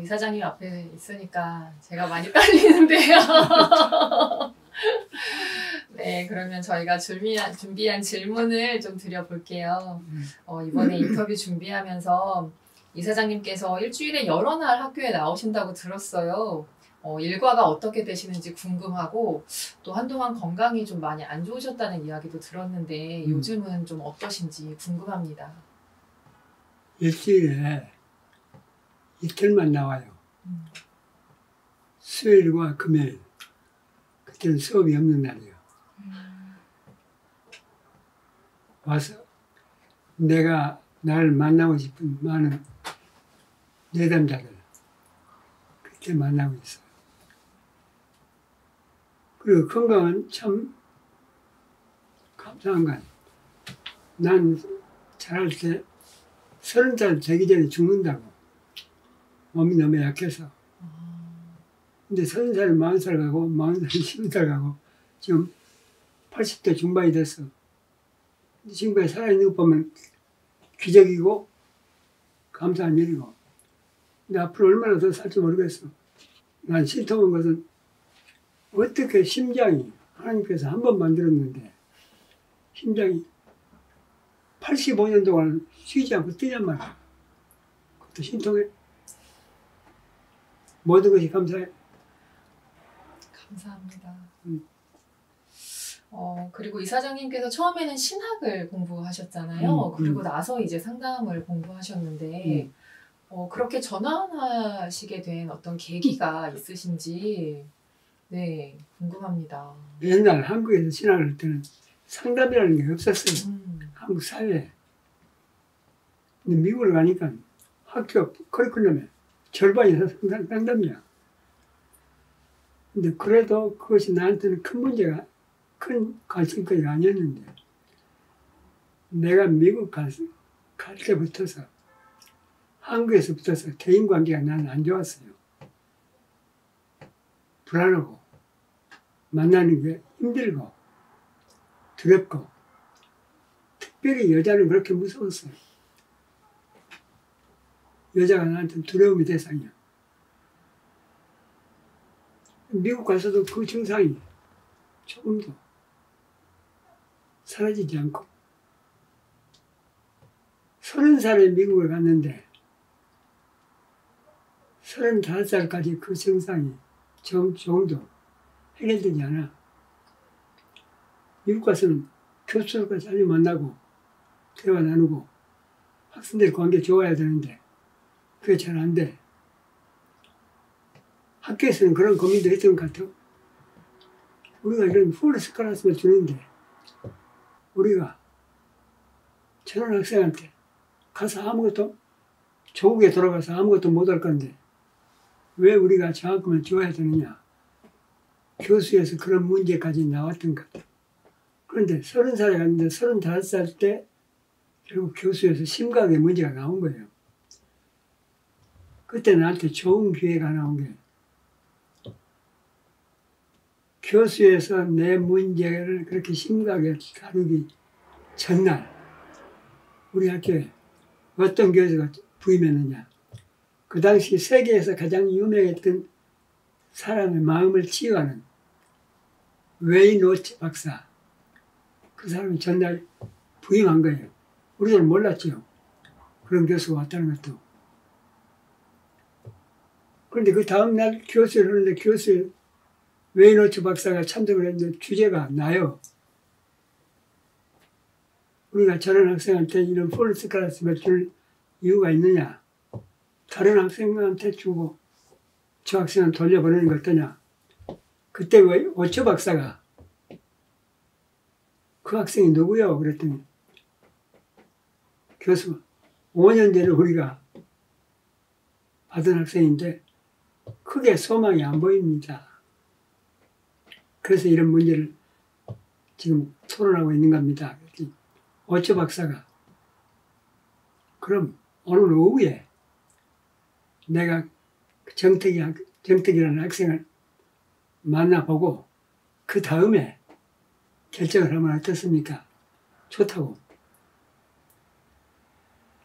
이사장님 앞에 있으니까 제가 많이 떨리는데요. 네, 그러면 저희가 준비한 질문을 좀 드려볼게요. 이번에 인터뷰 준비하면서 이사장님께서 일주일에 여러 날 학교에 나오신다고 들었어요. 일과가 어떻게 되시는지 궁금하고 또 한동안 건강이 좀 많이 안 좋으셨다는 이야기도 들었는데 요즘은 좀 어떠신지 궁금합니다. 일주일에 이틀만 나와요. 수요일과 금요일. 그때는 수업이 없는 날이에요. 와서 내가 나를 만나고 싶은 많은 내담자들 그때 만나고 있어요. 그리고 건강은 참 감사한 건 난 자랄 때 30살 되기 전에 죽는다고. 몸이 너무 약해서. 근데 30살, 40살 가고 40살, 10살 가고 지금 80대 중반이 됐어. 지금까지 살아있는 것 보면 기적이고 감사한 일이고. 근데 앞으로 얼마나 더 살지 모르겠어. 난 신통한 것은 어떻게 심장이 하나님께서 한 번 만들었는데 심장이 85년 동안 쉬지 않고 뛰란 말이야. 그것도 신통해. 모든 것이 감사해. 감사합니다. 그리고 이사장님께서 처음에는 신학을 공부하셨잖아요. 그리고 나서 이제 상담을 공부하셨는데 그렇게 전환하시게 된 어떤 계기가 있으신지 네, 궁금합니다. 옛날 한국에서 신학을 할 때는 상담이라는 게 없었어요. 한국 사회에. 근데 미국을 가니까 학교 커리큘럼에 절반이 상담이야. 근데 그래도 그것이 나한테는 큰 문제가, 큰 관심거리가 아니었는데, 내가 미국 갈 때부터서, 한국에서부터서 대인관계가 나는 안 좋았어요. 불안하고, 만나는 게 힘들고, 두렵고, 특별히 여자는 그렇게 무서웠어요. 여자가 나한테는 두려움의 대상이야. 미국 가서도 그 증상이 조금도 사라지지 않고 30살에 미국을 갔는데 35살까지 그 증상이 조금도 해결되지 않아. 미국 가서는 교수들과 자주 만나고 대화 나누고 학생들 관계 좋아야 되는데 그게 잘 안 돼. 학교에서는 그런 고민도 했던 것 같아요. 우리가 이런 풀스 클래스를 주는데 우리가 저런 학생한테 가서 아무것도 조국에 돌아가서 아무것도 못할 건데 왜 우리가 장학금을 줘야 되느냐. 교수에서 그런 문제까지 나왔던 것 같아요. 그런데 30살에 갔는데 35살 때 결국 교수에서 심각하게 문제가 나온 거예요. 그때 나한테 좋은 기회가 나온 게 교수에서 내 문제를 그렇게 심각하게 다루기 전날 우리 학교에 어떤 교수가 부임했느냐. 그 당시 세계에서 가장 유명했던 사람의 마음을 치유하는 웨이노츠 박사. 그 사람이 전날 부임한 거예요. 우리들은 몰랐죠. 그런 교수가 왔다는 것도. 그런데 그 다음날 교수를 하는데 교수 웨이노츠 박사가 참석을 했는데 주제가 나요. 우리가 저런 학생한테 이런 폴스 클래스를 줄 이유가 있느냐. 다른 학생한테 주고 저 학생은 돌려보내는 거 어떠냐. 그때 왜 오처 박사가 그 학생이 누구요? 그랬더니 교수가 5년 전에 우리가 받은 학생인데 크게 소망이 안 보입니다. 그래서 이런 문제를 지금 토론하고 있는 겁니다. 오처 박사가 그럼 오늘 오후에 내가 정택이라는 학생을 만나보고 그 다음에 결정을 하면 어떻습니까? 좋다고.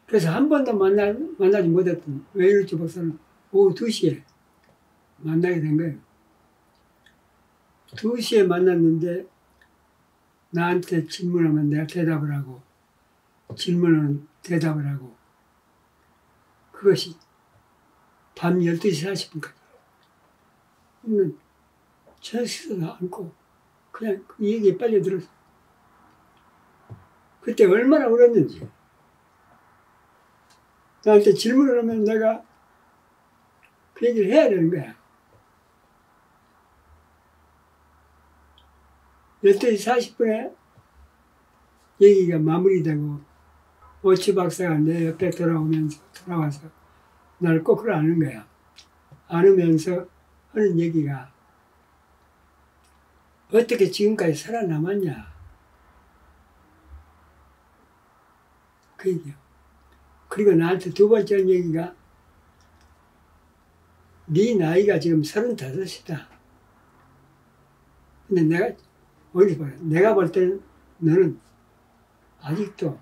그래서 한 번도 만나지 못했던 웨이노츠 박사는 오후 2시에 만나게 된 거예요. 2시에 만났는데 나한테 질문하면 내가 대답을 하고 질문은 대답을 하고 그것이 밤 12시 40분까지. 저는 전시도 않고 그냥 그 얘기에 빨려 들었어. 그때 얼마나 울었는지. 나한테 질문을 하면 내가 그 얘기를 해야 되는 거야. 12시 40분에 얘기가 마무리되고 오치 박사가 내 옆에 돌아와서 나를 거꾸로 안는 거야. 안으면서 하는 얘기가 어떻게 지금까지 살아남았냐. 그 얘기야. 그리고 나한테 두 번째 한 얘기가 네 나이가 지금 35이다. 근데 내가 볼 때는 너는 아직도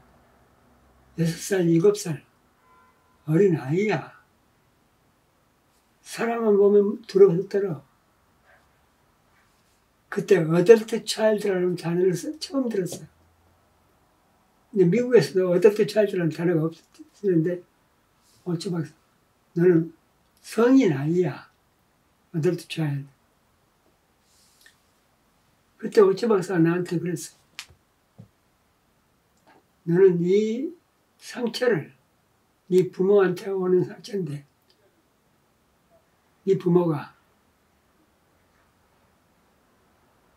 6살, 7살 어린 아이야. 사람만 보면 두려워서 떨어. 그때 어덜트 차일드라는 단어를 처음 들었어요. 근데 미국에서도 어덜트 차일드라는 단어가 없었는데 오치 박사, 너는 성인 아이야. 어덜트 차일드. 그때 오치 박사가 나한테 그랬어. 너는 네 상처를, 네 부모한테 오는 상처인데 네 부모가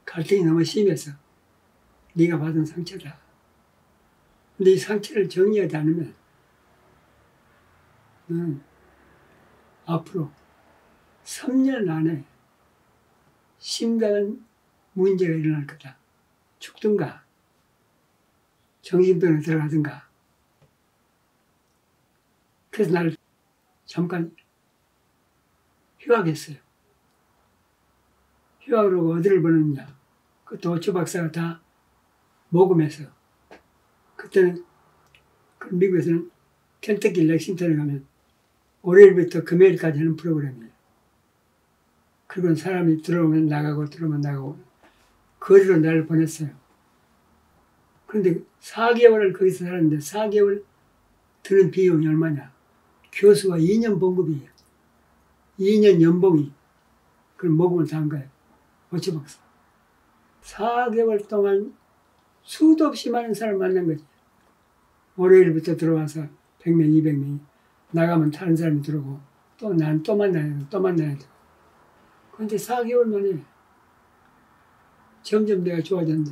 갈등이 너무 심해서 네가 받은 상처다. 근데 이 상처를 정리하지 않으면 너는 앞으로 3년 안에 심각한 문제가 일어날 거다. 죽든가 정신병원에 들어가든가. 그래서 나를 잠깐 휴학했어요. 휴학을 하고 어디를 보냈냐. 그것도 오초 박사가 다 모금해서. 그때는 미국에서는 켄터키 렉싱턴에 가면 월요일부터 금요일까지 하는 프로그램이에요. 그건 사람이 들어오면 나가고 들어오면 나가고 거리로 나를 보냈어요. 그런데 4개월을 거기서 살았는데 4개월 드는 비용이 얼마냐. 교수가 2년 봉급이에요. 2년 연봉이. 그걸 모금을 다 한 거예요. 오치 박사. 4개월 동안 수도 없이 많은 사람을 만난 거지. 월요일부터 들어와서 100명, 200명이 나가면 다른 사람이 들어오고 또 난 또 만나야 돼, 또 만나야 돼. 그런데 4개월 만에 점점 내가 좋아졌는데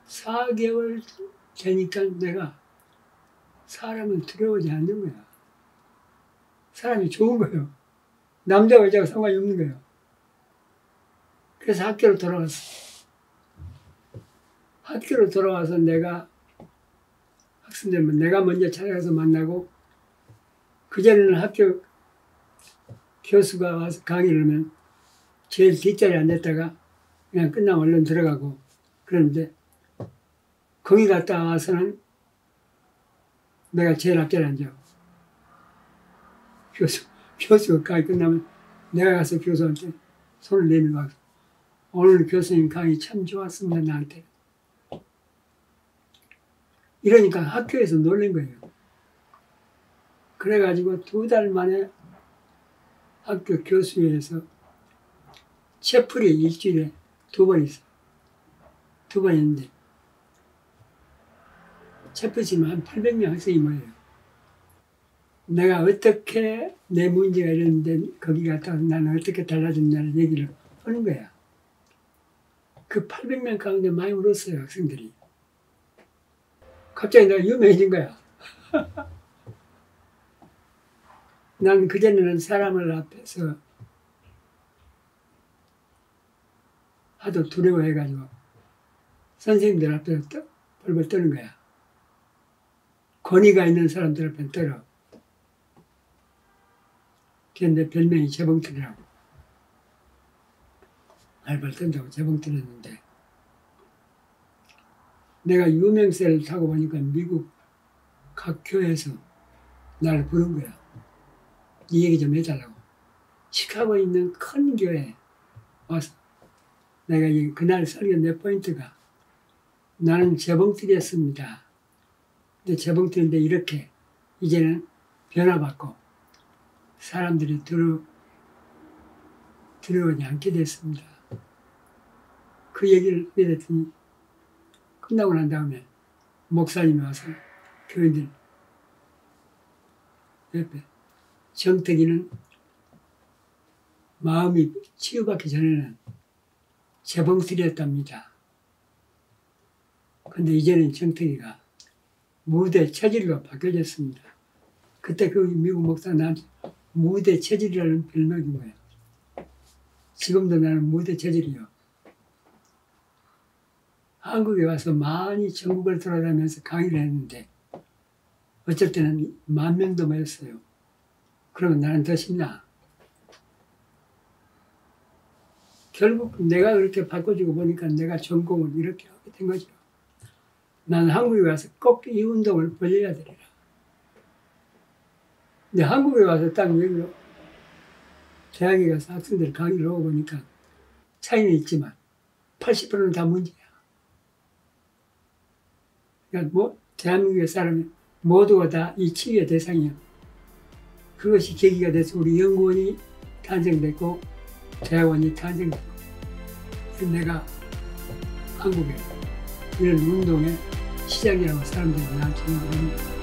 4개월 되니까 내가 사람은 두려워하지 않는 거야. 사람이 좋은 거예요. 남자가 여자가 상관이 없는 거예요. 그래서 학교로 돌아왔어. 학교로 돌아와서 내가 학생들만 내가 먼저 찾아가서 만나고 그전에는 학교 교수가 와서 강의를 하면 제일 뒷자리에 앉았다가 그냥 끝나면 얼른 들어가고 그런데 거기 갔다 와서는 내가 제일 앞자리에 앉아. 교수가 강의 끝나면 내가 가서 교수한테 손을 내밀고 오늘 교수님 강의 참 좋았습니다 나한테. 이러니까 학교에서 놀란 거예요. 그래가지고 2달 만에 학교 교수회에서 채플이 일주일에 2번 있어. 2번 있는데 채플이면 한 800명 학생이 모여요. 내가 어떻게 내 문제가 이랬는데 거기 갔다 와서 나는 어떻게 달라졌냐는 얘기를 하는 거야. 그 800명 가운데 많이 울었어요, 학생들이. 갑자기 내가 유명해진 거야. 난 그전에는 사람을 앞에서 하도 두려워해가지고 선생님들 앞에서 벌벌 떠는 거야. 권위가 있는 사람들 앞에 떨어. 걔네 별명이 재봉틀이라고. 발발 떤다고 재봉틀했는데 내가 유명세를 타고 보니까 미국 각 교회에서 나를 부른 거야. 이 얘기 좀 해달라고. 시카고에 있는 큰 교회에 와서 내가 그날 설교 내 포인트가 나는 재봉틀이었습니다. 근데 재봉틀인데 이렇게 이제는 변화받고 사람들이 들어오지 않게 됐습니다. 그 얘기를 하게 됐더니 끝나고 난 다음에 목사님이 와서 교인들 옆에 정택이는 마음이 치유받기 전에는 재봉틀이었답니다. 근데 이제는 정택이가 무대 체질로 바뀌어졌습니다. 그때 그 미국 목사 나한테 무대 체질이라는 별명이 뭐예요. 지금도 나는 무대 체질이요. 한국에 와서 많이 전국을 돌아다니면서 강의를 했는데 어쩔 때는 10,000명도 모였어요. 그러면 나는 더 신나. 결국 내가 그렇게 바꿔주고 보니까 내가 전공을 이렇게 하게 된 거죠. 나는 한국에 와서 꼭 이 운동을 벌려야 되리라. 근데 한국에 와서 딱 여기로 대학에 가서 학생들 강의를 하고 보니까 차이는 있지만 80%는 다 문제야. 그러니까 뭐 대한민국의 사람이 모두가 다 이 치유의 대상이야. 그것이 계기가 돼서 우리 연구원이 탄생됐고 대학원이 탄생됐고 내가 한국에 이런 운동의 시작이라고 사람들이 나한테 얘기합니다.